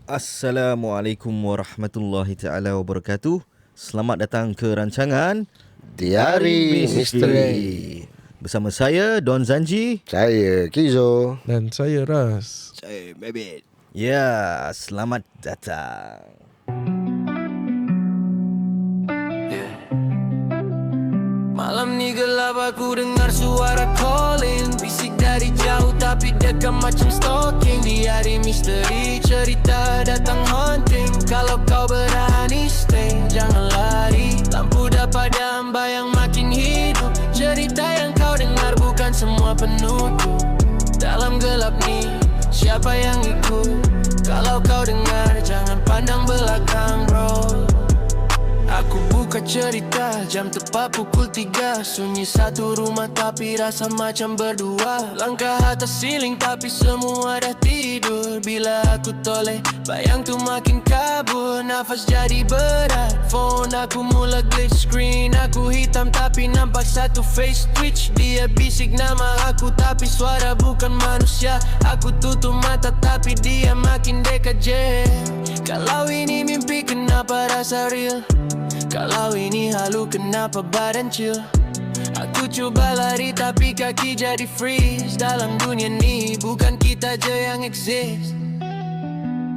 Assalamualaikum warahmatullahi taala wabarakatuh. Selamat datang ke rancangan Diari Misteri. Bersama saya Don Zanji. Saya Kizo. Dan saya Ras. Saya Mabit. Ya, selamat datang. Malam ni gelap aku dengar suara calling, bisik dari jauh tapi dekat macam stalking. Diari misteri, cerita datang haunting. Kalau kau berani stay, jangan lari. Lampu dah padam, bayang makin hidup. Cerita yang kau dengar bukan semua penutup. Dalam gelap ni, siapa yang ikut? Kalau kau dengar, jangan pandang belakang bro. Aku buka cerita, jam tepat pukul 3. Sunyi satu rumah tapi rasa macam berdua. Langkah atas siling tapi semua dah tidur. Bila aku toleh, bayang tu makin kabur. Nafas jadi berat, phone aku mula glitch. Screen aku hitam tapi nampak satu face twitch. Dia bisik nama aku tapi suara bukan manusia. Aku tutup mata tapi dia makin dekat je. Kalau ini mimpi kenapa rasa real? Kalau ini halu kenapa badan chill? Aku cuba lari tapi kaki jadi freeze. Dalam dunia ni bukan kita je yang exist.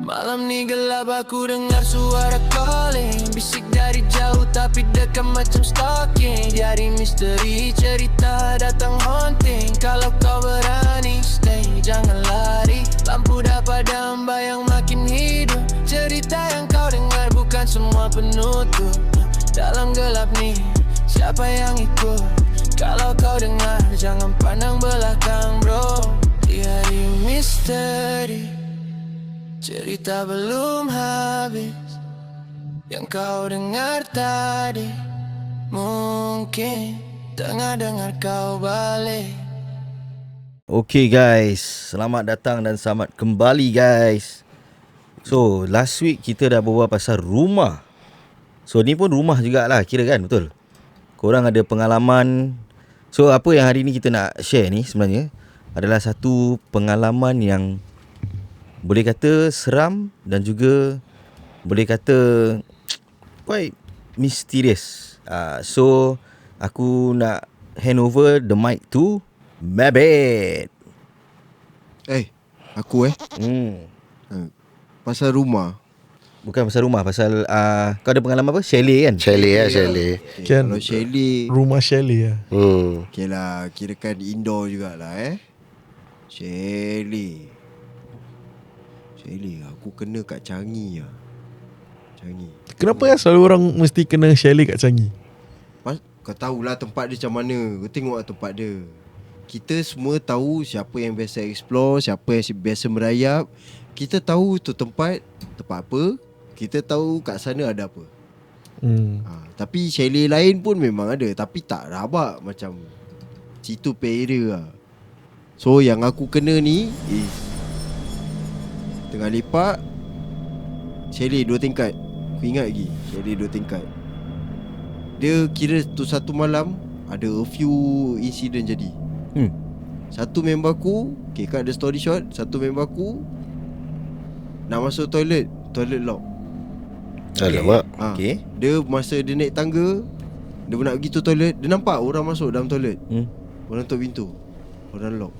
Malam ni gelap aku dengar suara calling, bisik dari jauh tapi dekat macam stalking. Diari misteri, cerita datang haunting. Kalau kau berani stay, jangan lari. Lampu dah padam, bayang makin hidup. Cerita yang kau dengar bukan semua penutup. Dalam gelap ni, siapa yang ikut? Kalau kau dengar, jangan pandang belakang bro. Diari misteri, cerita belum habis. Yang kau dengar tadi, mungkin tengah dengar kau balik. Okay guys, selamat datang dan selamat kembali guys. So, last week kita dah berbual pasal rumah. So, ni pun rumah jugalah kira kan, betul? Korang ada pengalaman. So, apa yang hari ni kita nak share ni sebenarnya adalah satu pengalaman yang boleh kata seram dan juga boleh kata quite mysterious. So, aku nak hand over the mic to Mabit. Aku Hmm. pasal rumah. Bukan pasal rumah, pasal kau ada pengalaman apa? Chalet kan? Chalet chalet. Kan Kalau chalet, rumah chalet lah. okay lah, kirakan indoor jugalah Chalet aku kena kat Changi lah. Changi. Kenapa selalu orang mesti kena chalet kat Changi? Kau tahulah tempat dia macam mana. Kau tengok lah tempat dia. Kita semua tahu siapa yang biasa explore, siapa yang biasa merayap. Kita tahu tu tempat apa. Kita tahu kat sana ada apa. Tapi chalet lain pun memang ada, tapi tak rabak macam situ pay area lah. So yang aku kena ni is tengah lepak, chalet 2 tingkat. Aku ingat lagi, chalet 2 tingkat. Dia kira tu satu malam ada a few incident jadi. Satu member aku, okay, kat the story short, satu member aku nak masuk toilet lock. Alamak. Okay. Dia masa dia naik tangga, dia nak pergi tu toilet, dia nampak orang masuk dalam toilet. Orang tutup pintu, orang lock.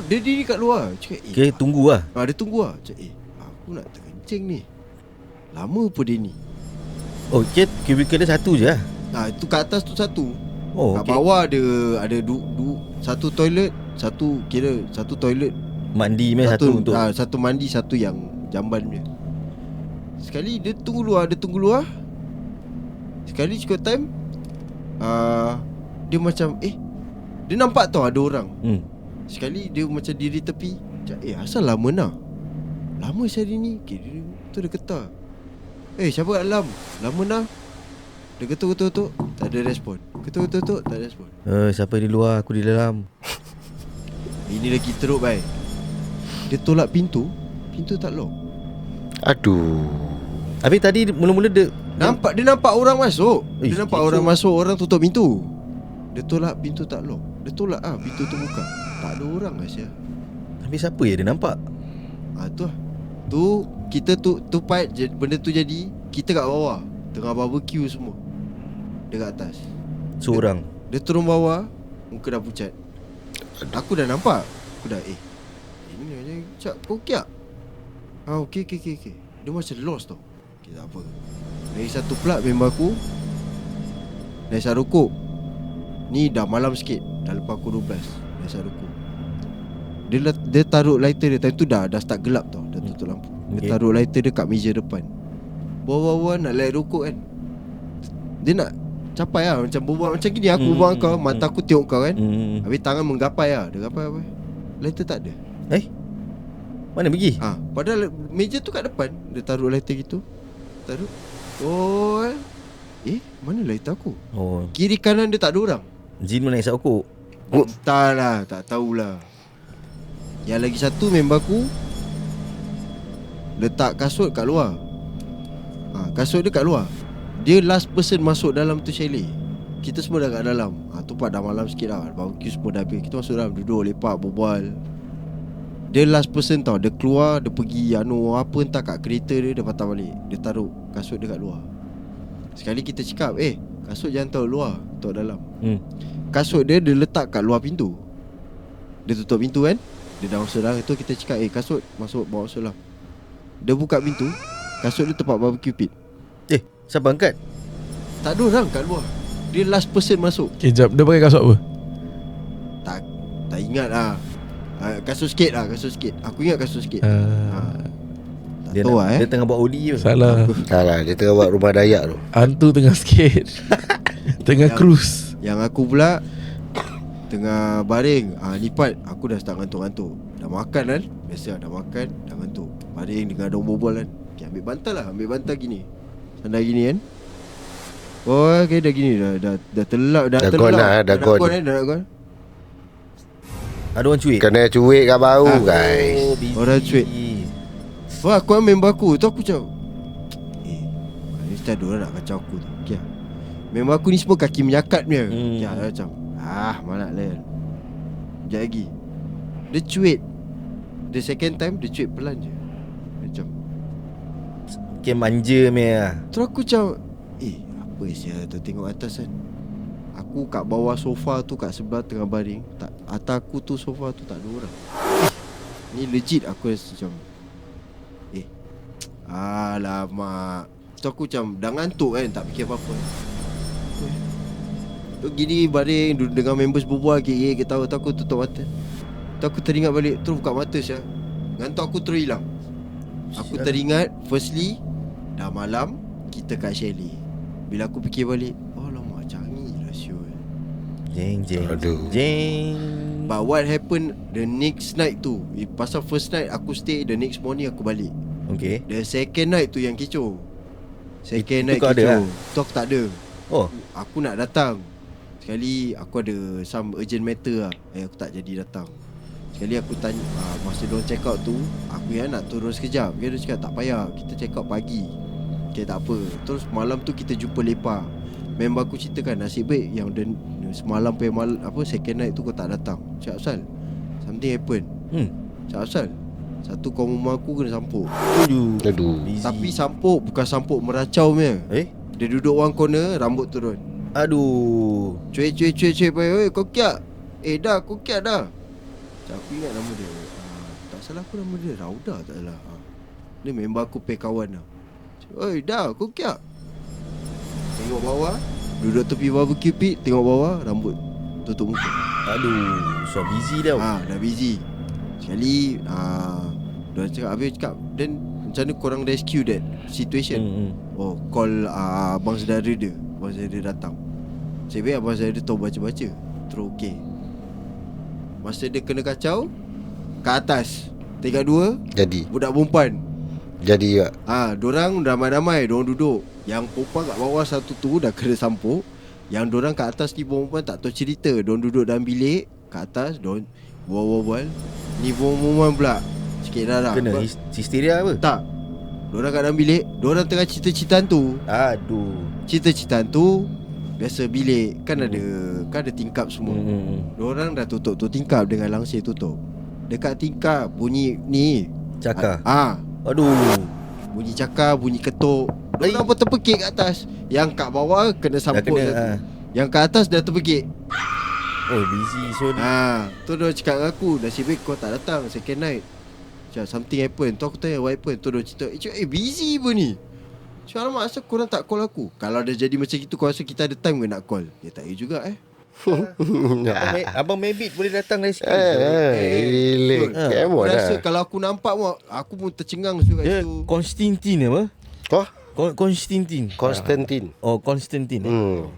Dia diri kat luar. Cakap Okay, tunggu lah. dia tunggu lah. Cakap aku nak terkencing ni. Lama apa dia ni? Oh, cubicle dia satu je lah. Itu kat atas tu satu. Oh, Kat okay. bawah ada satu toilet, satu toilet. Mandi macam satu untuk satu mandi, satu yang jamban punya. Sekali dia tunggu luar. Sekali cukup time dia macam dia nampak tau ada orang. Sekali dia macam diri tepi. Asal lama nak? Lama saya ni. Okay, dia ketar. Siapa kat dalam? Lama nak? Dia ketuk-ketuk, tak ada respon. Ketuk-ketuk, tak ada respon. siapa di luar, aku di dalam. Ini lagi teruk baik. Dia tolak pintu tak lock. Aduh. Habis tadi mula-mula dia nampak orang masuk. Dia nampak orang so- masuk, orang tutup pintu. Dia tolak pintu tak lock. Dia tolak pintu tu buka. Tak ada orang lah Syah. Habis siapa ya dia nampak? Tu lah. Tu kita tu part benda tu jadi, kita kat bawah tengah barbecue semua. Dia kat atas. Seorang. Dia turun bawah, muka dah pucat. Aku dah nampak. Aku dah ini aja cak kau kiak. Okey. Dia macam lost tau. Okay, tak apa. Lagi satu pula member aku dah isap rokok. Ni dah malam sikit, dah lepas pukul 12. Dah isap rokok. Dia taruh lighter dia. Time tu dah start gelap tau. Dah tutup lampu. Dia taruh lighter dia kat meja depan. Bawa nak light rokok kan. Dia nak capai lah. Macam berbual macam gini. Aku berbual kau, mata aku tengok kau kan. Habis tangan menggapai lah. Dia gapai apa? Lighter tak ada. Mana pergi? Padahal meja tu kat depan. Dia taruh lighter gitu. Taruh. Mana lighter aku? Kiri kanan dia tak ada orang. Jin mana isap rokok? Entahlah, tak tahulah. Yang lagi satu member aku letak kasut kat luar. Kasut dia kat luar. Dia last person masuk dalam tu chalet. Kita semua dah kat dalam. Tu part dah malam sikit lah. Barbecue semua dah habis. Kita masuk dalam, duduk, lepak, berbual. Dia last person tau. Dia keluar, dia pergi apa entah kat kereta dia. Dia patah balik. Dia taruh kasut dia kat luar. Sekali kita cakap, kasut jangan taruh luar, taruh dalam. Kasut dia letak kat luar pintu. Dia tutup pintu kan. Dia dah masuk dalam. Itu kita cakap, kasut masuk, bawa masuk dalam. Dia buka pintu, kasut dia tempat barbecue pit. Siapa angkat? Tak ada orang kat luar. Dia last person masuk. Jap, dia pakai kasut apa? Tak ingat lah. Kasut sikit. Aku ingat kasut sikit. Tak Dia tahu lah Dia tengah buat OD je. Salah. Salah, dia tengah buat rumah Dayak tu. Hantu tengah skate. Tengah cruise. Yang aku pula tengah baring. Ni part aku dah start ngantuk-ngantuk. Dah makan kan. Biasa dah makan, dah ngantuk. Baring dengan dong bobol kan. Okay, ambil bantal gini. Sandai gini kan. Okay, dah gini. Dah telap. Dah gone lah, dah gone. Dah gone. Ada orang cuit. Kena cuik kat bau guys. Busy. Orang cuit. Aku ambil member aku. Tu aku macam mesti ada orang nak kacau aku tu. Okay. Member aku ni semua kaki menyakat punya. Macam mana lah. Sekejap lagi dia cuit. The second time dia cuit pelan je. Macam manja meh. terus aku macam apa sia tu tengok atas kan. Aku kat bawah sofa tu, kat sebelah tengah baring. Atas aku tu sofa tu tak ada orang. Ni legit aku rasa macam alamak. Tu aku macam dah ngantuk kan, tak fikir apa-apa. Tu gini baring dengan members berbual kita tahu. Tu aku tutup mata. Tu aku teringat balik. Terus buka mata sia. Ngantuk aku terus hilang. Aku teringat firstly dah malam, kita kat chalet. Bila aku fikir balik, alamak canggih rasio. Jeng. But what happened the next night tu, pasal first night aku stay, the next morning aku balik. Okay. The second night tu yang kecoh. Second Itu night kau ada kecoh lah? tu aku tak ada. Aku nak datang. Sekali aku ada some urgent matter lah. Aku tak jadi datang. Sekali aku tanya, masa diorang check out tu, aku yang nak turun sekejap. Dia cakap tak payah, kita check out pagi. Okay, tak apa. Terus malam tu kita jumpa lepak. Member aku ceritakan nasib baik yang semalam second night tu kau tak datang. Cakap asal something happen. Cakap asal satu kawan rumah aku kena sampuk. Aduh. Busy. Tapi sampuk bukan sampuk meracau punya. Dia duduk one corner, rambut turun. Aduh. Cuik kau kiak. Dah kau kiak dah. Aku ingat nama dia. Tak salah aku nama dia Rauda tak salah. Dia member aku pay kawan lah. Dah kau kiak. Tengok bawah, duduk tepi barbecue pit, tengok bawah, rambut tutup muka. Aduh, so busy dah. Dah busy. Sekali dia cakap, habis cakap, then macam mana korang rescue that situation? Call abang saudara dia. Abang saudara dia datang. Saya baik abang saudara dia tahu baca-baca. Terus okay. Masa dia kena kacau, kat atas tinggal dua Jadi budak perempuan. Jadi tak? Dorang ramai-ramai, dorang duduk. Yang perempuan kat bawah satu tu dah kena sampuk. Yang dorang kat atas ni perempuan tak tahu cerita. Dorang duduk dalam bilik kat atas, dorang bual-bual. Ni perempuan pula sikit dah Kena histeria apa? Tak. Dorang kat dalam bilik, dorang tengah cerita-cerita tu. Aduh. Cerita-cerita tu biasa bilik kan ada tingkap semua. Dorang dah tutup tu tingkap dengan langsir tutup. Dekat tingkap bunyi ni Cakar. Aduh. Bunyi cakar, bunyi ketuk. Diorang pun terpekik kat atas. Yang kat bawah kena samput kena, dah. Yang kat atas dah terpekik. Oh busy so Tu dia cakap dengan aku, nasib baik kau tak datang second night. Macam something happen. Tu aku tanya what happen. Tu dia cerita, busy pun ni. Cakap alamak, asal korang tak call aku? Kalau dah jadi macam itu, kau rasa kita ada time ke nak call? Dia tak ada juga Abang Mabit boleh datang dari sikit. Gila. Aku Kemon rasa lah. kalau aku nampak pun, aku pun tercengang juga Dia itu. Konstantin apa? Oh, Konstantin. Konstantin. Oh Konstantin.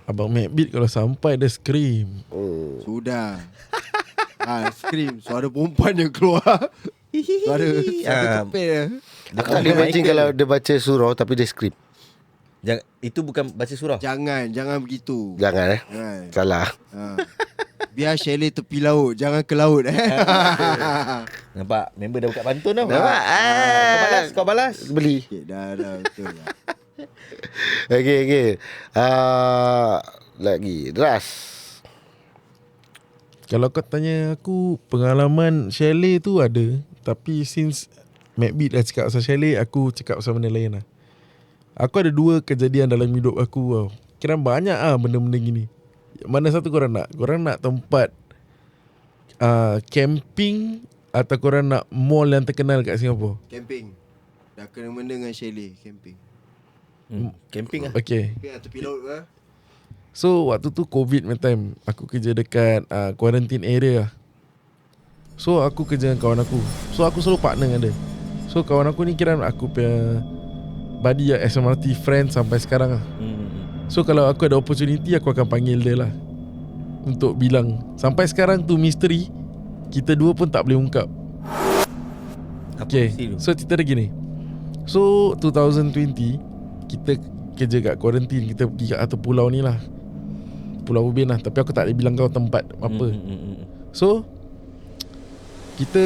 Abang Macbeat kalau sampai dia scream. Sudah. Scream. Suara perempuan yang keluar. Suara kepil dia. Aku tak boleh imagine kalau dia baca surau tapi dia skrip. Itu bukan baca surah. Jangan begitu. Jangan Salah. Biar chalet tepi laut, jangan ke laut Nampak member dah buka pantun tau. Nampak? Kau balas. Beli. Okay, dah betul lah. Okay. Lagi Ras. Kalau kau tanya aku, pengalaman chalet tu ada. Tapi since Macbeat dah cakap pasal chalet, aku cakap pasal benda lain lah. Aku ada 2 kejadian dalam hidup aku tau. Kira banyak benda-benda gini. Mana satu korang nak? Korang nak tempat camping atau korang nak mall yang terkenal kat Singapura? Camping. Dah kena benda dengan chalet. Camping. Camping lah. Okay. Camping tepi laut ke? So waktu tu COVID punya time, aku kerja dekat quarantine area lah. So aku kerja dengan kawan aku. So aku selalu partner dengan dia. So kawan aku ni kira aku punya buddy lah, SMRT friend sampai sekarang lah. So kalau aku ada opportunity, aku akan panggil dia lah untuk bilang. Sampai sekarang tu misteri kita dua pun tak boleh ungkap. Okay, so cerita dia gini. So 2020 kita kerja kat quarantine. Kita pergi kat atas pulau ni lah, Pulau Ubin lah. Tapi aku tak boleh bilang kau tempat apa. So kita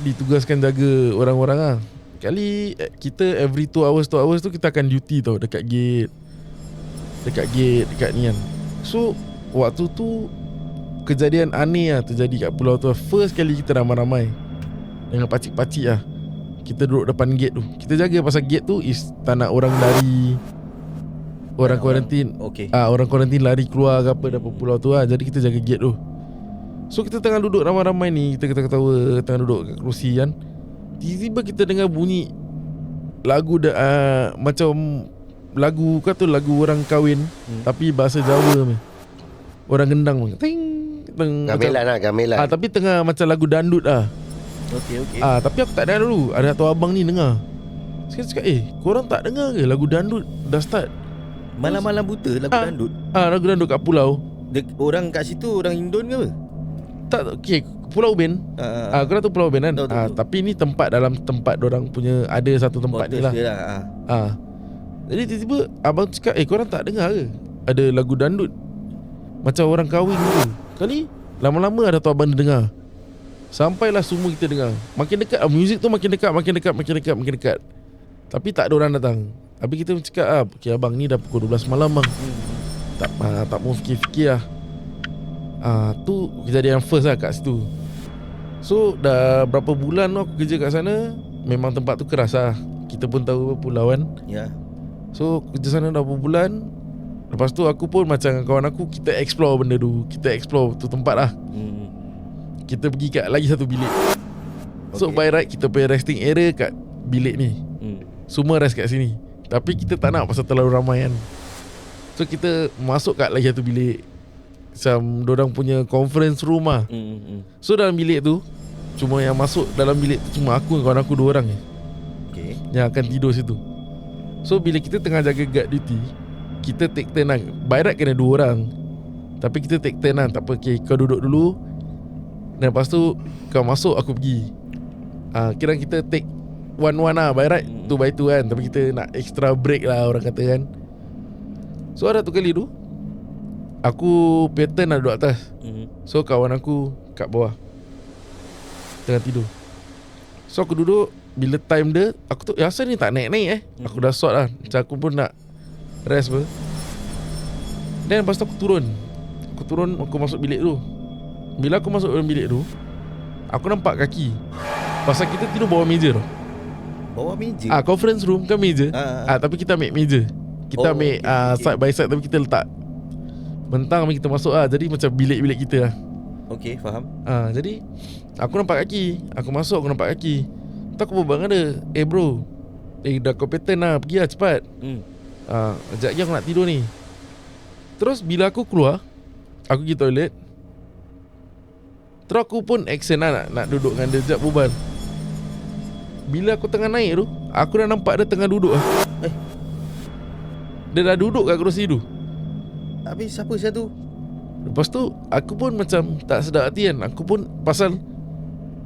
ditugaskan jaga orang-orang lah. Kali kita every 2 hours tu kita akan duty tau dekat gate, dekat ni kan. So waktu tu kejadian aneh lah terjadi kat pulau tu. First kali kita ramai-ramai dengan pacik-pacik lah. Kita duduk depan gate tu. Kita jaga pasal gate tu is tak nak orang lari, orang kuarantin. Okay. Orang kuarantin lari keluar ke apa daripada pulau tu lah. Jadi kita jaga gate tu. So kita tengah duduk ramai-ramai ni, kita ketawa-ketawa, tengah duduk kat kerusi kan. Tiba-tiba kita dengar bunyi lagu macam lagu kata lagu orang kahwin, tapi bahasa Jawa ni. Orang gendang pun. Ting, ting, Gamelan lah, gamelan. tapi tengah macam lagu dandut lah. Okay. Tapi aku tak dengar dulu. Ada satu abang ni dengar. Saya cakap, korang tak dengar ke lagu dandut dah start? Malam-malam buta lagu dandut. Lagu dandut kat pulau. Orang kat situ orang Indon ke apa? Tak, okay, Pulau Ubin. Korang tahu Pulau Ubin kan? Tahu. Tapi ni tempat dalam tempat dorang punya, ada satu tempat ni lah. Jadi tiba-tiba abang cakap, korang tak dengar ke ada lagu dandut macam orang kahwin tu? Kali lama-lama ada tu abang dia dengar. Sampailah semua kita dengar. Makin dekat muzik tu makin dekat. Tapi tak ada orang datang. Habis kita cakap, okay abang, ni dah pukul 12 malam bang. Tak mau fikir-fikir lah. Tu kejadian first lah kat situ. So dah berapa bulan aku kerja kat sana. Memang tempat tu keras lah. Kita pun tahu pulau kan. Ya. So kerja sana dah berapa bulan. Lepas tu aku pun macam kawan aku, kita explore benda tu. Kita explore tu tempat lah. Kita pergi kat lagi satu bilik. So by right kita punya resting area kat bilik ni. Semua rest kat sini. Tapi kita tak nak pasal terlalu ramai kan. So kita masuk kat lagi satu bilik. Macam dorang punya conference room lah. So dalam bilik tu, cuma yang masuk dalam bilik tu cuma aku dan kawan aku 2 orang je yang akan tidur situ. So bila kita tengah jaga guard duty, kita take turn lah. By right kena 2 orang, tapi kita take turn lah. Tak apa, okay, kau duduk dulu, dan lepas tu kau masuk, aku pergi. Kira kita take one lah. By right 2 by 2 kan. Tapi kita nak extra break lah orang kata kan. So ada tu kali tu aku pattern lah duduk atas. So kawan aku kat bawah tengah tidur. So aku duduk. Bila time dia, aku tu asal ni tak naik-naik Aku dah sort lah. Macam aku pun nak rest apa. Dan lepas tu aku turun, aku masuk bilik tu. Bila aku masuk dalam bilik tu, aku nampak kaki. Pasal kita tidur bawah meja tu. Bawah meja. Conference room kan meja. Tapi kita ambil meja. Kita ambil okay. side by side, tapi kita letak bentang, kita masuk jadi macam bilik-bilik kita lah. Okay, faham. Jadi aku nampak kaki. Aku masuk, aku nampak kaki. Tak aku berbual dengan dia, bro, dah kompeten lah, pergi lah cepat. Sekejap lagi aku nak tidur ni. Terus bila aku keluar, aku pergi toilet. Terus aku pun action lah nak duduk dengan dia, sekejap berbual. Bila aku tengah naik tu, aku dah nampak dia tengah duduk lah. Dia dah duduk kat kerusi tu. Habis siapa tu? Lepas tu aku pun macam tak sedar hati kan. Aku pun pasal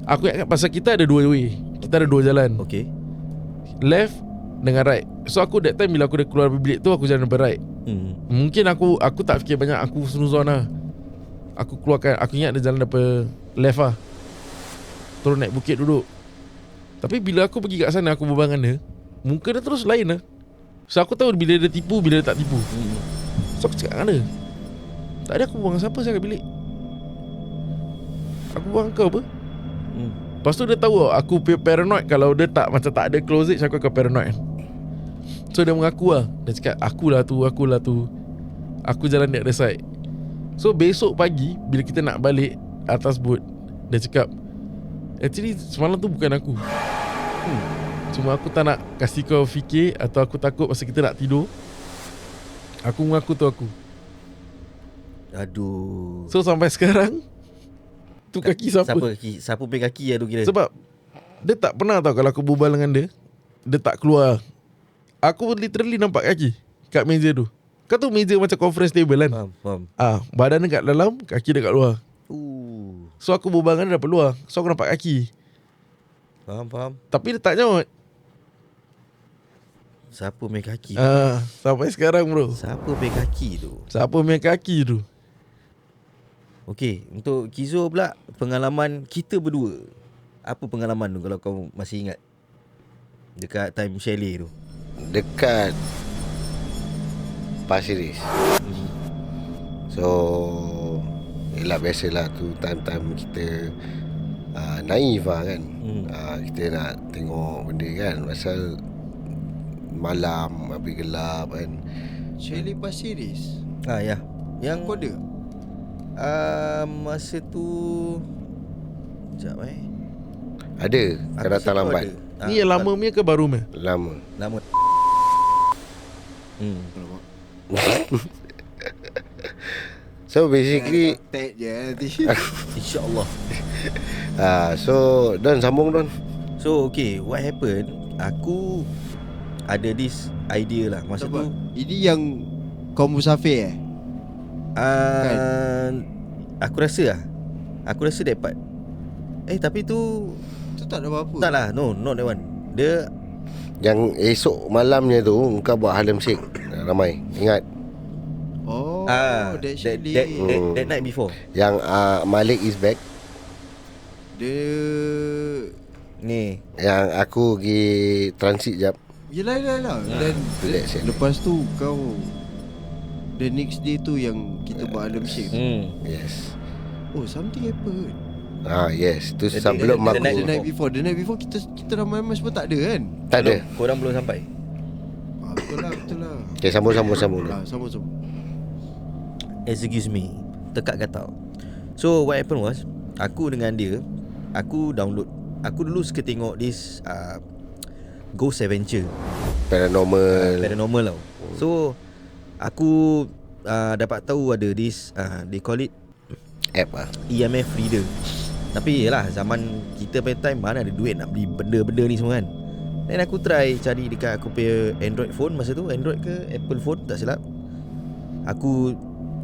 aku ingat pasal kita ada dua way. Kita ada dua jalan, Okay. left dengan right. So aku that time bila aku dah keluar dari bilik tu, aku jalan dari right. Mungkin aku tak fikir banyak, aku snuzon lah. Aku keluarkan, aku ingat dia jalan daripada left lah, terus naik bukit duduk. Tapi bila aku pergi kat sana, aku berbual dengan dia, muka dia terus lain lah. So aku tahu bila dia tipu, bila dia tak tipu. So aku cakap dengan dia, tadi aku berbual dengan siapa saya kat bilik? Aku berbual dengan kau apa? Lepas tu dia tahu aku paranoid. Kalau dia tak macam tak ada closage, aku akan paranoid. So dia mengaku lah. Dia cakap akulah tu. Aku jalan di other side. So besok pagi bila kita nak balik atas boat, dia cakap actually semalam tu bukan aku. Cuma aku tak nak kasih kau fikir, atau aku takut pasal kita nak tidur, aku mengaku tu aku. Aduh. So sampai sekarang tu kaki siapa? Siapa punya kaki lah tu kira? Sebab dia tak pernah tahu kalau aku berbual dengan dia, dia tak keluar. Aku literally nampak kaki kat meja tu. Kau tahu meja macam conference table kan? Faham. Badan dia kat dalam, kaki dia kat luar. So aku berbual dengan dia dapat luar. So aku nampak kaki. Faham. Tapi dia tak nyaut. Siapa punya kaki? Sampai sekarang bro. Siapa punya kaki tu? Siapa punya kaki tu? Okey, untuk Kizo pula, pengalaman kita berdua. Apa pengalaman tu kalau kau masih ingat? Dekat time chalet tu. Dekat Pasir Ris. So yelah, biasalah tu time-time kita naif lah kan. Kita nak tengok benda kan, pasal malam habis gelap kan. Chalet Pasir Ris. Ya. Yang Kau ada? masa tu sekejap Ada, Aku kan datang rasa kau lambat. ada. Ni yang lama punya ke baru punya? Lama. So basically Tag je nanti. InsyaAllah. so Don sambung Don. So okay, what happened, aku ada this idea lah masa tu. Ini yang kau musafir Aku rasa that part. Tapi tu tak ada apa-apa. tak lah, no, not that one. Dia Yang esok malamnya tu kau buat Harlem Shake ramai. Ingat? That chalet. that night before. Yang Malik is back. Dia Ni Yang aku pergi transit jap. Yelah. Dan Relax, lepas tu kau, the next day tu yang kita buat Harlem Shake tu. Yes. Oh, something happened. Yes. Tu The sebelum night- aku. The night before kita ramai-ramai semua tak ada kan? Tak ada. Korang belum sampai. Betul lah. Okay, sambung. Sambung. Excuse me, tekak kata. So what happened was, aku dengan dia, aku download. Aku dulu suka tengok this Ghost Adventure, Paranormal tau. So aku dapat tahu ada this they call it App lah. EMF reader. Tapi yelah, zaman kita punya time mana ada duit nak beli benda-benda ni semua kan. Dan aku try cari dekat aku punya Android phone masa tu, Android ke Apple phone tak silap. Aku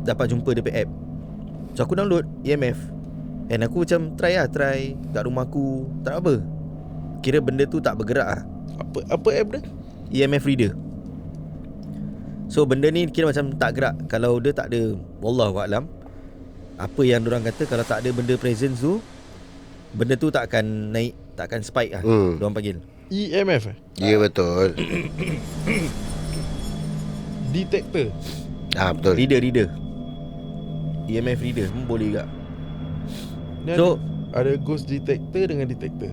dapat jumpa dia punya app. So aku download EMF. And aku macam try kat rumah aku, tak apa. Kira benda tu tak bergerak lah. Apa app dia? EMF reader. So benda ni kira macam tak gerak. Kalau dia tak ada, wallahualam, apa yang diorang kata, kalau tak ada benda presence tu, benda tu tak akan naik, tak akan spike lah. Diorang panggil EMF Ya betul. Detector. Betul. Reader EMF reader boleh juga. Ni So ada ghost detector dengan detector.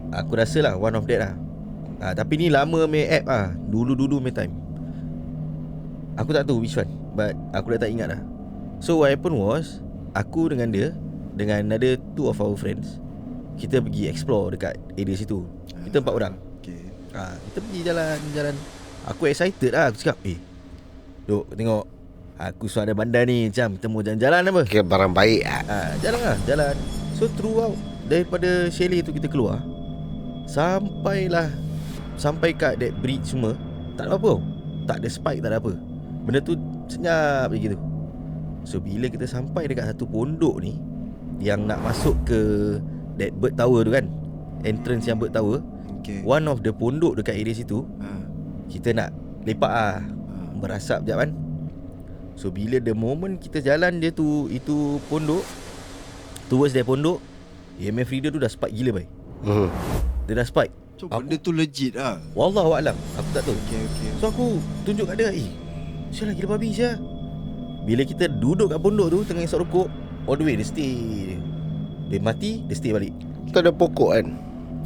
aku rasa lah one of that lah. Tapi ni lama main app Dulu main time. Aku tak tahu which one, but aku dah tak ingat dah. So what happened was, aku dengan dia, dengan ada 2 of our friends, kita pergi explore dekat area situ. Kita 4 orang. Okay. Kita pergi jalan. Aku excited lah. Aku cakap, duk tengok, aku suara bandar ni, macam kita mau jalan-jalan apa. Kira barang baik Jalan. So throughout, daripada chalet tu kita keluar, sampai kat that bridge semua, tak ada apa-apa. Tak ada spike, tak ada apa. Benda tu senyap je gitu. So bila kita sampai dekat satu pondok ni, yang nak masuk ke that bird tower tu kan, entrance yang bird tower, Okay. one of the pondok dekat area situ, kita nak lepak berasap sekejap kan. So bila the moment kita jalan dia tu, itu pondok, towards that pondok, EMF reader tu dah spike gila, Dia dah spike. So benda tu legit lah. Wallahualam, aku tak tahu. Okay. So aku tunjuk kat dia, sialah gila babi sial. Bila kita duduk kat pondok tu tengah isap rokok, all the way dia stay. Dia mati, dia stay balik. Tak ada pokok kan?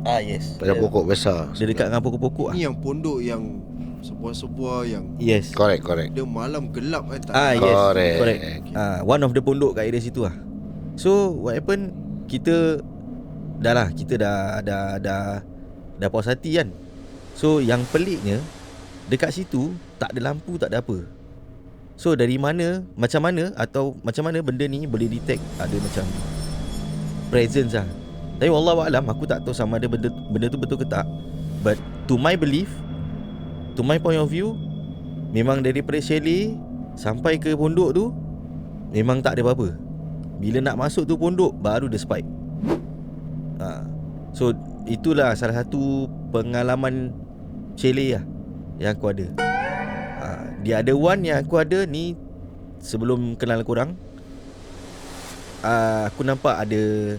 Yes. Tak ada pokok besar. Dia dekat dengan pokok-pokok Ni yang pondok yang sebuah-sebuah yang Yes. Correct. dia malam gelap kan. Yes. Correct. Correct. One of the pondok kat area situ lah. So what happened, kita dah puas hati kan. So yang peliknya, dekat situ tak ada lampu, tak ada apa. So macam mana benda ni boleh detect ada macam presence lah. Tapi wallahualam, aku tak tahu sama ada benda tu betul ke tak. But to my belief, to my point of view, memang daripada chalet sampai ke pondok tu memang tak ada apa-apa. Bila nak masuk tu pondok, baru dia spike. So itulah salah satu pengalaman chalet lah yang aku ada. Dia ada one yang aku ada ni, sebelum kenal korang, aku nampak ada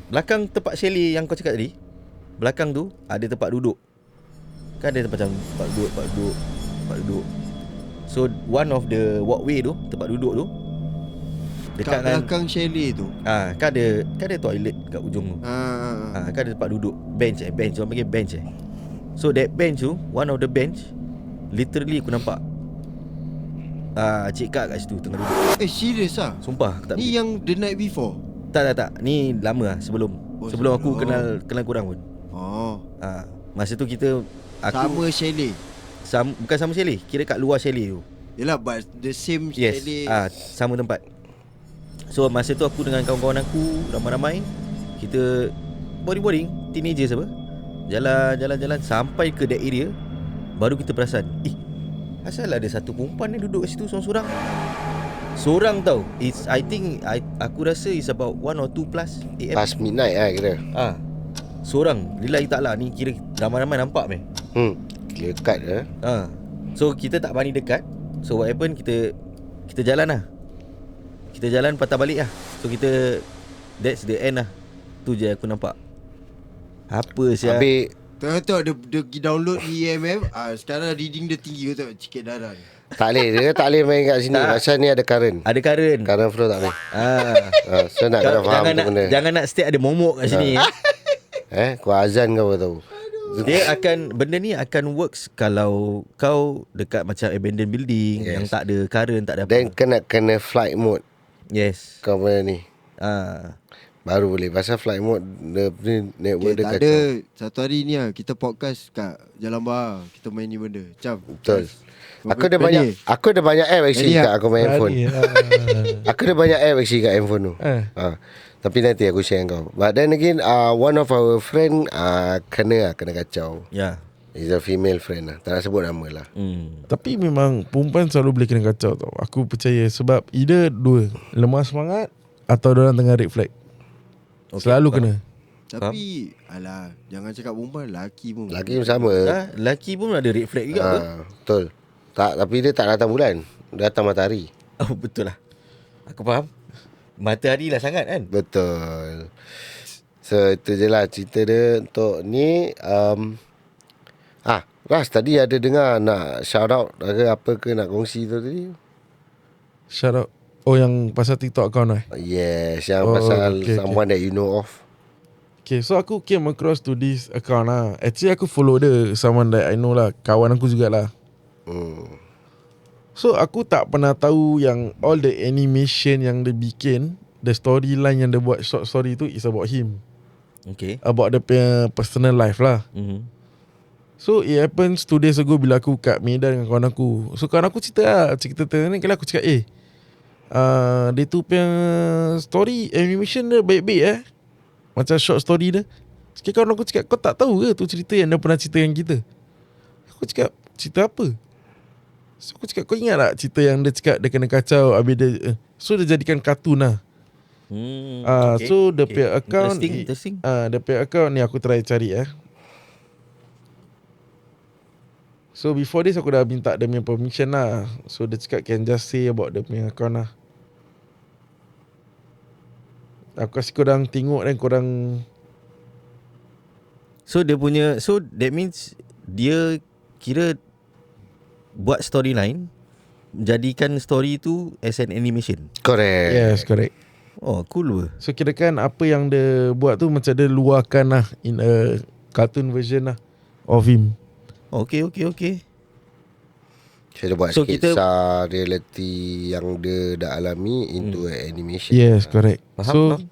belakang tempat chalet yang kau cakap tadi, belakang tu ada tempat duduk. Kan ada macam tempat duduk. So one of the walkway tu, tempat duduk tu, dekat Kat belakang chalet tu. kan ada toilet kat ujung tu. Kan ada tempat duduk, bench, orang panggil bench. So that bench tu, one of the bench, literally aku nampak Cik Kak kat situ tengah duduk. Serius lah? Sumpah aku tak Ni yang the night before? Tak. Ni lama lah, sebelum aku kenal korang pun. Masa tu sama chalet? Bukan sama chalet, kira kat luar chalet tu. Yelah, but the same Yes. chalet. Sama tempat. So masa tu aku dengan kawan-kawan aku ramai-ramai, kita boring-boring, teenagers apa, jalan sampai ke that area, baru kita perasan, asal ada satu perempuan ni duduk kat situ seorang tau. I think aku rasa it's about 1 or 2 plus AM. Past midnight lah kira. Seorang. Lillahi ta'ala, ni kira ramai-ramai nampak meh. Clear cut So kita tak berani dekat. So what happen, kita jalan lah. Kita jalan patah balik lah. So that's the end lah. Tu je aku nampak. Apa siap. Habis Tengok dia pergi download EMF. Sekarang reading dia tinggi. Kau tengok sikit darah ni. tak boleh main kat sini. Pasal ni ada current. Ada current. Current flow tak boleh. So nak kena faham tu benda. Jangan nak stay ada momok kat sini. Kau azan kau tahu. Benda ni akan works kalau kau dekat macam abandoned building, yang tak ada current, tak ada apa. Then kena flight mode. Yes. Kau punya ni baru boleh. Pasal flight mode network dia Tak ada. Satu hari ni lah, kita podcast kat Jalan Bahar. Kita main ni benda. Macam Betul. Aku ada banyak app actually kat aku main handphone. Aku ada banyak app actually kat handphone tu. Tapi nanti aku share dengan kau. But then again, one of our friend kena kacau. Ya. He's a female friend lah. Tak nak sebut nama lah. Tapi memang perempuan selalu boleh kena kacau tau. Aku percaya sebab either dua, lemah semangat atau diorang tengah red flag. Selalu kena. Tapi alah, jangan cakap perempuan, lelaki pun. Lelaki pun sama. Lelaki pun ada red flag juga apa? Betul. Tapi dia tak datang bulan. Dia datang matahari. Oh betul lah. Aku faham. Matahari lah sangat kan. Betul. So itu je lah cerita dia untuk ni. Ras tadi ada dengar nak shout out ke apa ke nak kongsi tu tadi? Shout out. Oh yang pasal TikTok account lah. Yes, yang pasal okay. someone that you know of. Okay, so aku came across to this account lah. Actually aku follow dia, someone that I know lah, kawan aku jugalah. So aku tak pernah tahu yang all the animation yang dia bikin, the storyline yang dia buat short story tu is about him. Okay. About dia punya personal life lah. So it happens 2 days ago bila aku kat Medan dengan kawan aku. So kawan aku cerita ni, kalau aku cakap dia tu punya story animation dia baik-baik macam short story dia. Sekali kawan aku cakap, kau tak tahu ke tu cerita yang dia pernah cerita dengan kita? Aku cakap, cerita apa? So aku cakap, kau ingat tak cerita yang dia cakap dia kena kacau habis dia so dia jadikan kartun lah. Okay. So dia punya account Interesting. dia punya account ni aku try cari So before this aku dah minta dia punya permission lah. So dia cakap can just say about dia punya account lah. Aku kasih korang tengok dan korang. So dia punya, so that means dia kira buat storyline, jadikan story tu as an animation. Correct. Yes, correct. Oh, cool ber. So kirakan apa yang dia buat tu macam dia luahkan lah in a cartoon version lah of him. Okay. Saya dah buat So, sketsa reality yang dia dah alami into animation. Yes, correct. Faham.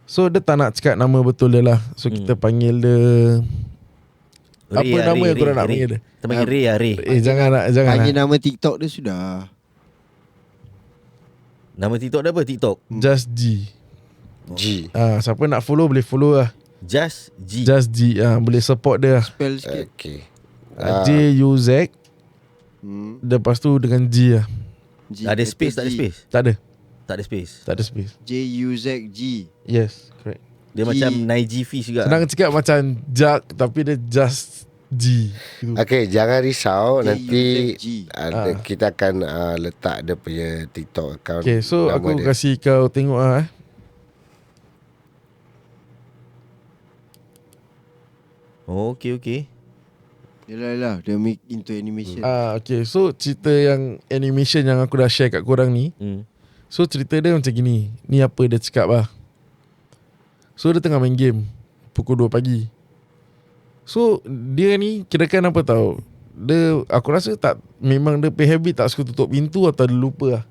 So dia tak nak cakap nama betul dia lah. So kita panggil dia apa nama yang korang nak panggil dia? Kita panggil Ray lah, Ray. Jangan Bagi lah. nama TikTok dia sudah. Nama TikTok dia apa? TikTok Just G. G. Siapa nak follow boleh follow lah. Just G. Just G. Boleh support dia lah. Spell sikit. Okay. J-U-Z. Lepas tu dengan G lah. G, Ada space, tak ada G. space? Tak ada. Tak ada space. Tak ada space. J-U-Z-G. Yes, correct. Dia G. macam Naiji Fish juga. Senang cakap macam Jack tapi dia just G. Gitu. Okay, jangan risau. Nanti J-U-Z-G. kita akan letak dia punya TikTok account. Okay, so nama aku dia. kasih kau tengok lah. Oh, okay. Yalah, dia make into animation. Okay, so cerita yang animation yang aku dah share kat korang ni. So cerita dia macam gini. Ni apa dia cakap lah. So dia tengah main game pukul 2 pagi. So dia ni kirakan apa tahu. Aku rasa tak, memang dia pay habit tak suka tutup pintu atau dia lupa lah.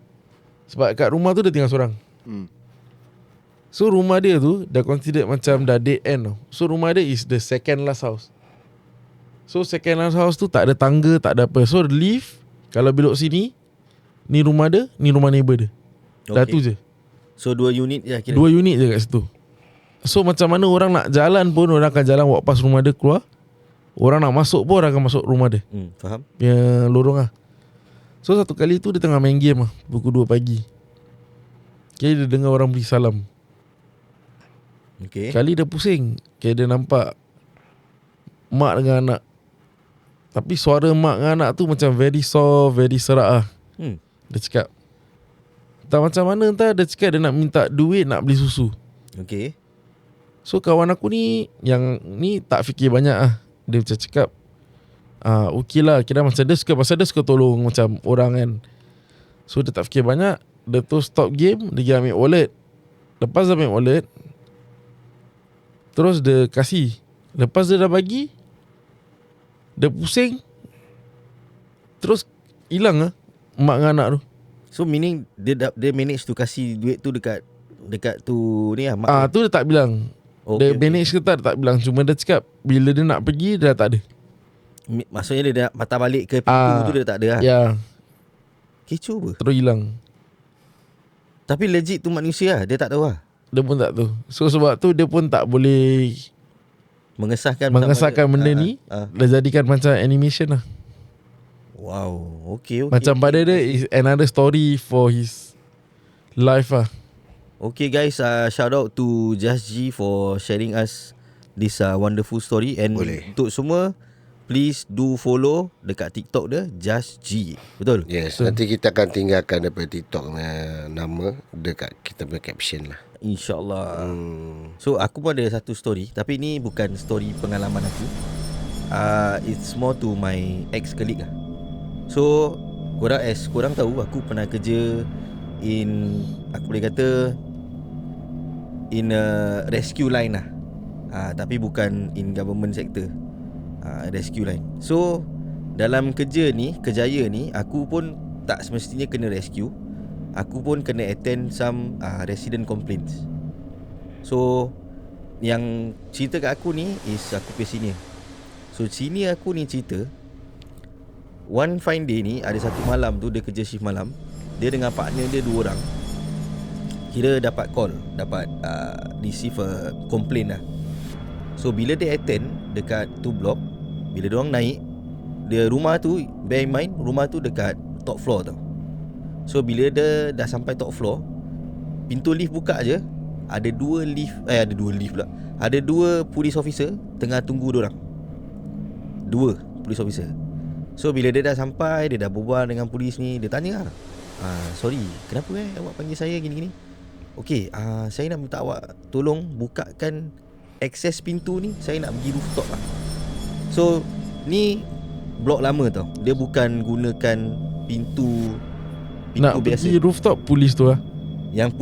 Sebab kat rumah tu dia tinggal seorang. So rumah dia tu dah considered macam dah dead end tau. So rumah dia is the second last house. So second last house tu tak ada tangga, tak ada apa. So lift, kalau belok sini, ni rumah dia, ni rumah neighbor dia. Dah tu je. So 2 unit je kira. 2 unit je kat situ. So macam mana orang nak jalan pun, orang akan jalan walk past rumah dia keluar. Orang nak masuk pun orang akan masuk rumah dia. Faham? Punya lorong lah. So satu kali tu dia tengah main game lah, pukul 2 pagi. Kali dia dengar orang beri salam. Okay. Kali dia pusing. Kali dia nampak mak dengan anak. Tapi suara mak dengan anak tu macam very soft, very serak lah. Dia cakap, tak macam mana entah. Dia cakap dia nak minta duit nak beli susu. Okay. So kawan aku ni, yang ni tak fikir banyak lah. Dia macam cakap, okey lah, kira macam dia suka, pasal dia suka tolong macam orang kan. So dia tak fikir banyak. Dia tu stop game, dia pergi ambil wallet. Lepas dia ambil wallet, terus dia kasih. Lepas dia dah bagi, dia pusing, terus hilang lah mak dengan anak tu. So meaning dia manage to kasih duit tu dekat tu ni lah mak. Tu dia tak bilang. Dia manage ke tak, dia tak bilang. Cuma dia cakap bila dia nak pergi, dia dah tak ada. Maksudnya dia dah patah balik ke pintu tu dia tak ada lah. Ya, Kecoh apa? terus hilang. Tapi legit tu manusia lah. Dia tak tahu lah. Dia pun tak tahu. So sebab tu dia pun tak boleh Mengesahkan benda ni. Dia jadikan macam animation lah. Wow. Okay. Macam pada dia is another story for his life lah. Okay guys, shout out to Just G for sharing us this wonderful story. And Boleh. untuk semua, please do follow dekat TikTok dia, Just G. Betul? Yes, nanti kita akan tinggalkan daripada TikTok nama dekat kita punya caption lah. InsyaAllah. So aku pun ada satu story, tapi ni bukan story pengalaman aku. It's more to my ex-colleague lah. So korang tahu aku pernah kerja in, aku boleh kata in a rescue line lah. Tapi bukan in government sector. Rescue line. So dalam kerja ni aku pun tak semestinya kena rescue. Aku pun kena attend some resident complaints. So yang cerita kat aku ni is aku punya senior. So senior aku ni cerita, one fine day ni, ada satu malam tu dia kerja shift malam. Dia dengan partner dia 2 orang, kira dapat call, dapat receive a complaint lah. So bila dia attend dekat tu block, bila diorang naik, dia rumah tu, bear in mind, rumah tu dekat top floor tau. So bila dia dah sampai top floor, pintu lift buka je, ada 2 lift pula. Ada 2 police officer tengah tunggu diorang. 2 police officer. So bila dia dah sampai, dia dah berbual dengan polis ni, dia tanya lah, sorry, kenapa awak panggil saya gini-gini? Okay, saya nak minta awak tolong bukakan akses pintu ni, saya nak pergi rooftop lah. So ni blok lama tau, dia bukan gunakan pintu Nak biasa. pergi rooftop polis tu lah. Yang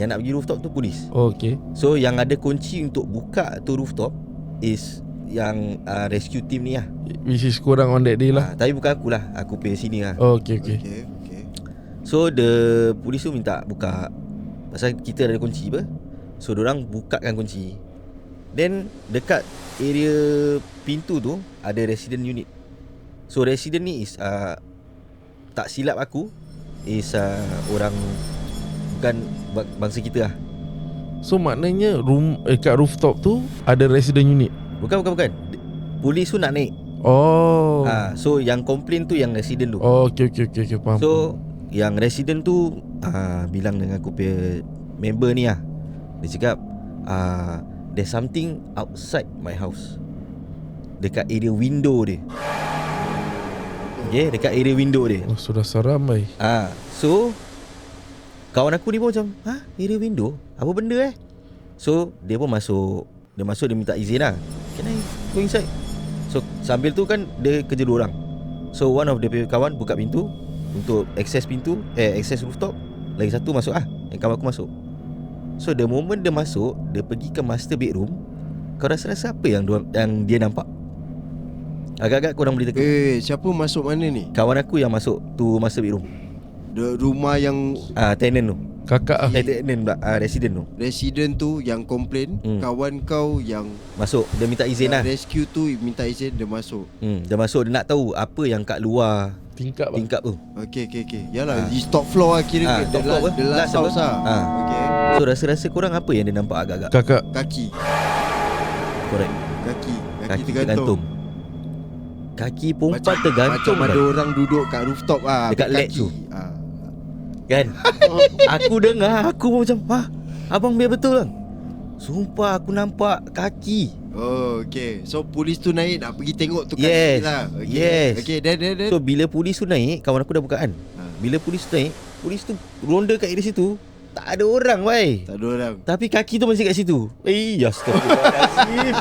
nak pergi rooftop tu polis. Okay. So yang ada kunci untuk buka tu rooftop is yang rescue team ni lah. Which is korang on that day lah. Tapi bukan aku lah, aku pay sini lah. Okay. Okay. So the polis tu minta buka, pasal kita ada kunci apa. So diorang bukakan kunci. Then dekat area pintu tu ada resident unit. So resident ni is tak silap aku is orang bukan bangsa kita lah. So maknanya kat rooftop tu ada resident unit. Bukan. Polis tu nak naik. Oh. So yang complain tu yang resident tu. Oh, okay, faham. So yang resident tu bilang dengan aku punya member ni lah. Dia cakap there's something outside my house, dekat area window dia. Okay, dekat area window dia. Oh, sudah seram mai. So kawan aku ni pun macam, area window? Apa benda So dia pun masuk. Dia minta izin lah, can I go inside? So sambil tu kan dia kerja 2 orang. So one of dia punya kawan buka pintu untuk access pintu, access rooftop. Lagi satu masuk yang kawan aku masuk. So the moment dia masuk, dia pergi ke master bedroom. Kau rasa apa yang dia nampak? Agak-agak korang boleh teka. Siapa masuk mana ni? Kawan aku yang masuk tu master bedroom. Rumah yang tenant tu. Kakak Tenant pula, resident tu. resident tu yang komplain, kawan kau yang Masuk, dia minta izin lah. rescue tu minta izin, dia masuk. Dia masuk, dia nak tahu apa yang kat luar tingkap bang. tingkap tu. Okay. Yalah, di top floor lah kira. Top floor apa? The last house lah. Okay. So rasa-rasa korang apa yang dia nampak agak-agak? Kakak Kaki Correct. Kaki tergantung. Kaki perempuan tergantung Macam ada kan? orang duduk kat rooftop Dekat ambil ledge tu. Ah. Kan? Aku dengar, aku pun macam, abang biar betul bang. Sumpah aku nampak kaki. Oh, okay. So polis tu naik nak pergi tengok tu Yes. kaki lah. Okay. Yes. Okay, then. So bila polis tu naik, kawan aku dah bukaan. Bila polis tu naik, polis tu ronda kat area situ, tak ada orang wai. Tak ada orang. Tapi kaki tu masih kat situ. Astagfirullahalazim.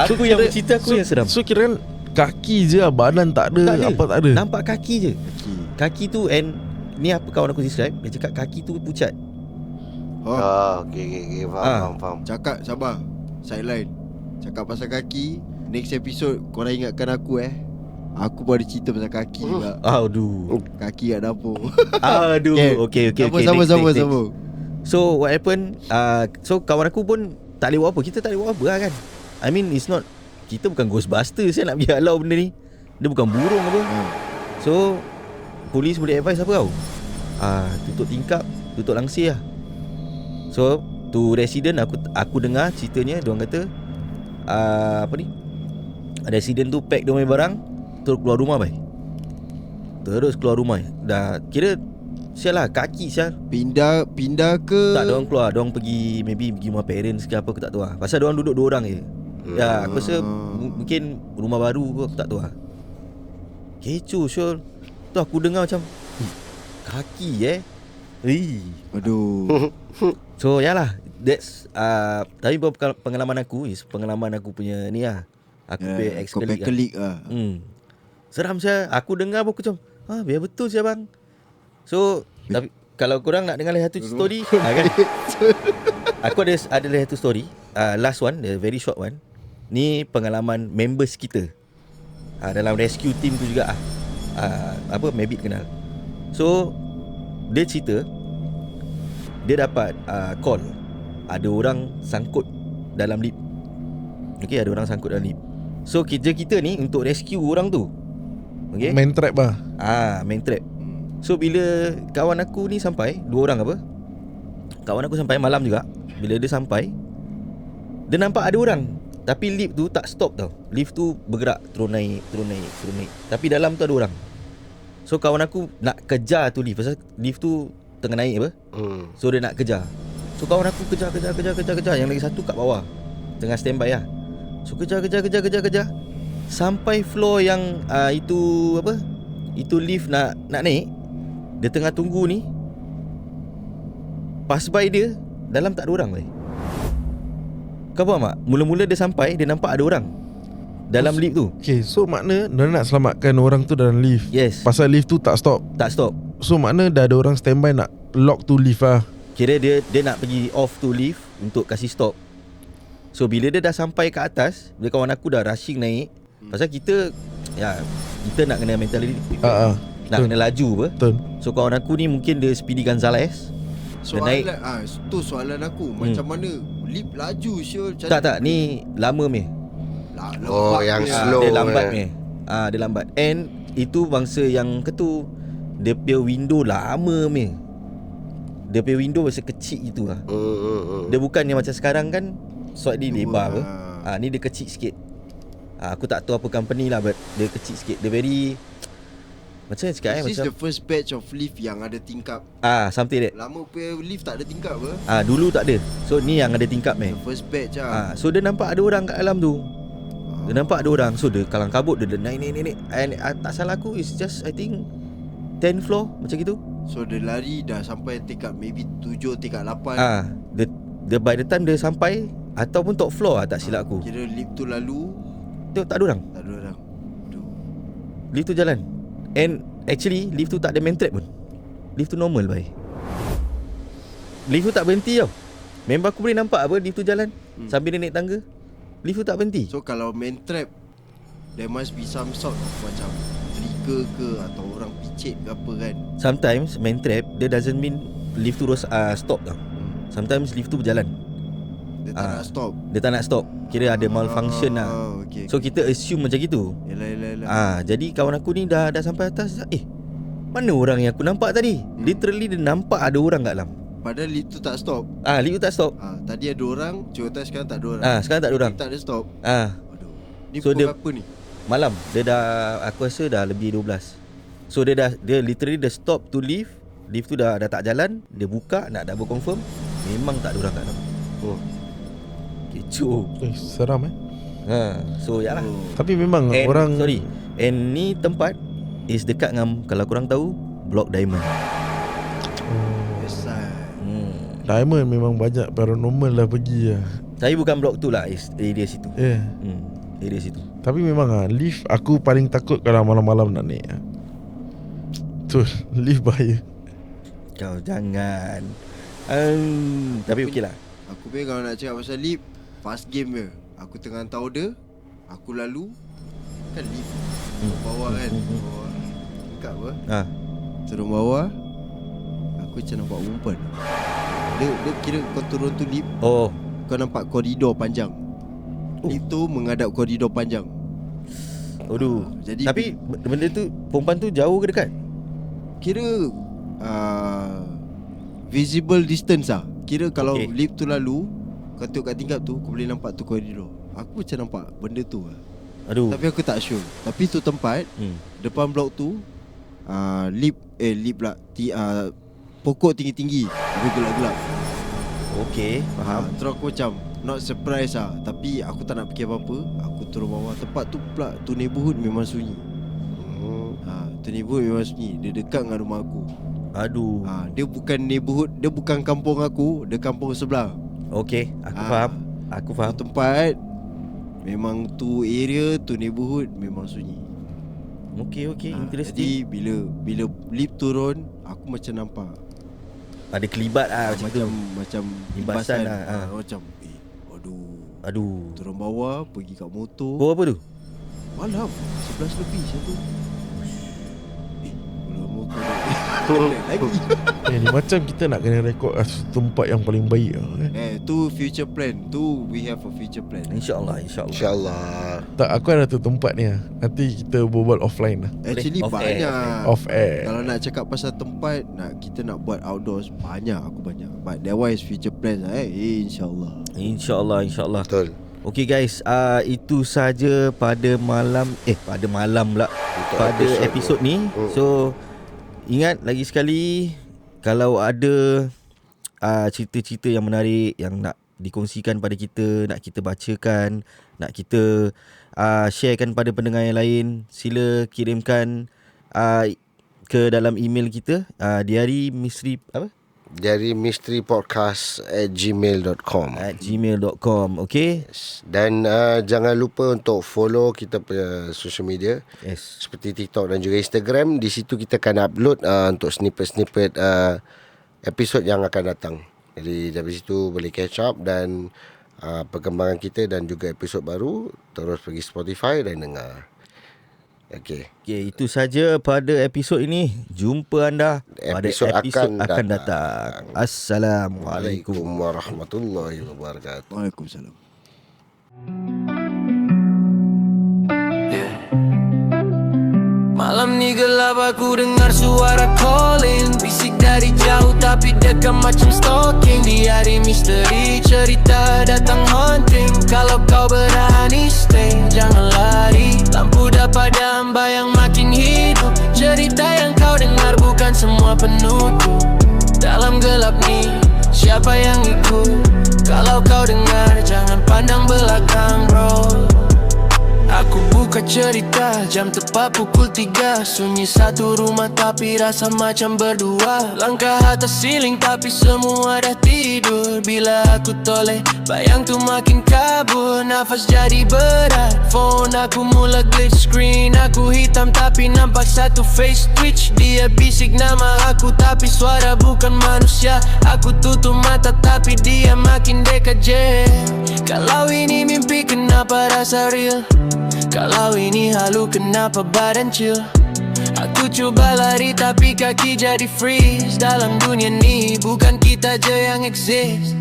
Aku yang bercerita, aku yang seram. So kira kan kaki je lah, badan tak ada, Tak ada. apa tak ada. Nampak kaki je. Kaki tu, and ni apa kawan aku describe, dia cakap kaki tu pucat. Okay, faham. Cakap sabar. Sideline. Cakap pasal kaki. Next episode korang ingatkan aku Aku pun ada cerita pasal kaki juga. Aduh. Kaki kat dapur. Aduh. Okay. Sama. Next. So what happened, so kawan aku pun tak boleh buat apa. Kita tak boleh buat apa lah kan. I mean it's not, kita bukan Ghostbusters nak pergi halau benda ni. Dia bukan burung apa. So polis boleh advise apa tau? Tutup tingkap, tutup langsir lah. So tu resident, aku dengar ceritanya, diorang kata resident tu pack dia punya barang, terus keluar rumah bai. Terus keluar rumah. Dah kira sial lah, kaki sial. Pindah ke? Tak, diorang keluar, diorang pergi maybe pergi rumah parents ke apa, aku tak tahu lah. Pasal diorang duduk 2 orang je. Ya, aku rasa mungkin rumah baru ke, aku tak tahu lah. Kecoh Syul. Tu aku dengar macam kaki Aduh. So yalah, that's tapi pengalaman aku is pengalaman aku punya ni lah. Aku punya ex-colleague lah. Seram saya. Aku dengar pun aku macam biar betul saya bang. So tapi kalau korang nak dengar lagi satu story kan, Aku ada satu story. Last one, the very short one. Ni pengalaman members kita. Dalam rescue team tu juga Mabit kenal. So dia cerita dia dapat call ada orang sangkut dalam lift. Okay, ada orang sangkut dalam lift. So kerja kita ni untuk rescue orang tu. Okay, Main trap lah. main trap. So bila kawan aku ni sampai, 2 orang apa, kawan aku sampai malam juga. Bila dia sampai, dia nampak ada orang, tapi lift tu tak stop tau. Lift tu bergerak, terus naik. Tapi dalam tu ada orang. So kawan aku nak kejar tu lift, pasal lift tu tengah naik apa. So dia nak kejar. So kawan aku kejar. Yang lagi satu kat bawah, tengah standby lah. So kejar. Sampai floor yang itu lift nak naik. Dia tengah tunggu ni, pass by dia, dalam tak ada orang weh. Kau faham tak? Mula-mula dia sampai, dia nampak ada orang dalam lift tu. Okay, so makna dia nak selamatkan orang tu dalam lift. Yes. Pasal lift tu tak stop. So makna dah ada orang standby nak lock tu lift lah. Kira dia nak pergi off tu lift untuk kasih stop. So bila dia dah sampai ke atas, bila kawan aku dah rushing naik, pasal kita nak kena mentality, nak kena laju apa. Betul. So kawan aku ni mungkin dia Speedy Gonzales. Soalan tu soalan aku, macam mana lift laju Syul? Tak, ni lama meh. yang punya. slow. Dia lambat meh. Dia lambat. And itu bangsa yang ketu, dia punya window lama meh. Dia punya window masa kecil gitu lah. Dia bukannya macam sekarang kan, slot dia lebar apa. Ni dia kecil sikit. Aku tak tahu apa company lah, but dia kecil sikit. Dia very, macam mana cakap This is macam the first batch of lift yang ada tingkap. something that. Lama punya lift tak ada tingkap apa? Dulu tak ada. So ni yang ada tingkap meh. The first batch lah. So dia nampak ada orang kat dalam tu. Dia nampak ada orang. So dia kalang kabut, dia naik. And tak salah aku, it's just I think 10 floor macam gitu. So dia lari dah sampai tingkat maybe 7, tingkat 8. Dia by the time dia sampai, ataupun top floor lah, tak silap aku. Kira lift tu lalu, Tengok tak ada orang. tak ada orang. Aduh. Lift tu jalan. And actually lift tu tak ada main trap pun. Lift tu normal bhai. Lift tu tak berhenti tau. Member aku boleh nampak apa, lift tu jalan sambil dia naik tangga. Lift tu tak berhenti. So kalau main trap, there must be some sort of macam trigger ke, atau orang picit ke apa kan. Sometimes main trap, dia doesn't mean lift tu stop tau. Sometimes lift tu berjalan, Dia tak nak stop. dia tak nak stop. Kira ada malfunction lah. Okay. So kita assume macam gitu. Yelah. Jadi kawan aku ni dah sampai atas. Mana orang yang aku nampak tadi? Literally dia nampak ada orang kat dalam. Padahal lift tu tak stop. Lift tu tak stop. Tadi ada orang, cuba sekarang tak ada orang. Sekarang tak ada orang. Lift tak ada stop. Aduh. Ni So pukul dia- apa ni? Malam. Dia dah, aku rasa dah lebih 12. So dia literally dah stop to lift. Lift tu dah tak jalan. Dia buka nak double confirm, memang tak ada orang kat dalam. Kecoh. Seram So yalah. Tapi memang And, orang sorry, and ni tempat is dekat dengan, kalau korang tahu, Blok Diamond. Yes, Diamond memang banyak paranormal lah pergi lah. Saya bukan blok tu lah, is area situ. Area situ. Tapi memang lift aku paling takut kalau malam-malam nak naik tu, lift bahaya. Kau jangan. Tapi okey lah. Aku pun kalau nak cakap pasal lift, fast game je. Aku tengah hantar order, aku lalu, kan lift bawah kan, bawah tingkat apa, turun bawah, aku macam nampak perempuan. Dia kira kau turun tu lift, kau nampak koridor panjang. Lift tu menghadap koridor panjang. Jadi tapi benda tu, perempuan tu jauh ke dekat? Kira visible distance lah. Kira kalau lift tu lalu, kau tengok kat tingkap tu, kau boleh nampak tu koridor. Aku macam nampak benda tu lah. Tapi aku tak sure. Tapi tu tempat depan blok tu, lift pula, pokok tinggi-tinggi, habis gelap-gelap. Okay, faham. Terus aku macam not surprise lah. Tapi aku tak nak fikir apa-apa. Aku turun bawah. Tempat tu pula, tu neighborhood memang sunyi. Tu neighborhood memang sunyi. Dia dekat dengan rumah aku. Dia bukan neighborhood, dia bukan kampung aku, dia kampung sebelah. Okay, aku faham. Tu tempat memang tu area, tu neighborhood memang sunyi. Okay, interesting. Jadi bila lift turun, aku macam nampak ada kelibat macam tu. Macam Imbasan imbasan lah, Macam Aduh. turun bawah pergi kat motor. Oh apa tu? Malam 11 lebih macam tu. Kalau motor lagi. Ni macam kita nak kena rekod tempat yang paling baik lah, tu future plan. Tu we have a future plan. InsyaAllah. InsyaAllah. Tak, aku ada tu tempat ni lah. Nanti kita berbual offline lah, Actually Off air, banyak. off air. Kalau nak cakap pasal tempat, kita nak buat outdoors, banyak. But that one is future plans lah InsyaAllah. InsyaAllah. Betul. Okay guys, itu saja pada malam pula, pada episod ni. So ingat lagi sekali, kalau ada cerita-cerita yang menarik yang nak dikongsikan pada kita, nak kita bacakan, nak kita sharekan pada pendengar yang lain, sila kirimkan ke dalam email kita, Diari Misteri Dari mysterypodcast@gmail.com. Okay. Dan jangan lupa untuk follow kita punya social media, Yes. seperti TikTok dan juga Instagram. Di situ kita akan upload untuk snippet-snippet episod yang akan datang. Jadi dari situ boleh catch up dan perkembangan kita dan juga episod baru. Terus pergi Spotify dan dengar. Okay, itu saja pada episod ini. Jumpa anda pada Episod episod akan akan datang. Assalamualaikum. Waalaikumsalam warahmatullahi wabarakatuh. Waalaikumsalam. Malam ni gelap aku dengar suara calling, bisik dari jauh tapi dekat macam stalking. Di hari misteri cerita datang haunting. Kalau kau berani stay, jangan lari. Lampu dah padam, bayang makin hidup. Cerita yang kau dengar bukan semua penutup. Dalam gelap ni, siapa yang ikut? Kalau kau dengar, jangan pandang belakang bro. Aku buka cerita, jam tepat pukul 3. Sunyi satu rumah tapi rasa macam berdua. Langkah atas siling tapi semua dah tidur. Bila aku toleh, bayang tu makin kabur. Nafas jadi berat, phone aku mula glitch. Screen aku hitam tapi nampak satu face twitch. Dia bisik nama aku tapi suara bukan manusia. Aku tutup mata tapi dia makin dekat je. Kalau ini mimpi kenapa rasa real? Kalau ini halu kenapa badan chill? Aku cuba lari tapi kaki jadi freeze. Dalam dunia ni bukan kita je yang exist.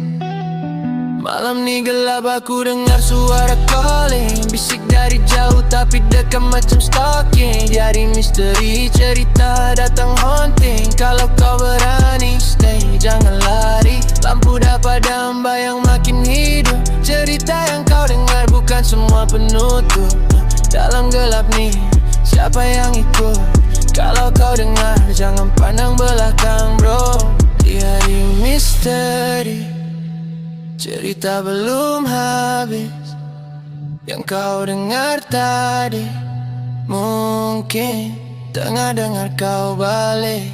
Malam ni gelap aku dengar suara calling, bisik dari jauh tapi dekat macam stalking. Diari misteri cerita datang haunting. Kalau kau berani stay, jangan lari. Lampu dah padam, bayang makin hidup. Cerita yang kau dengar bukan semua penutup. Dalam gelap ni, siapa yang ikut? Kalau kau dengar, jangan pandang belakang bro. Diari misteri, cerita belum habis. Yang kau dengar tadi, mungkin tengah dengar kau balik.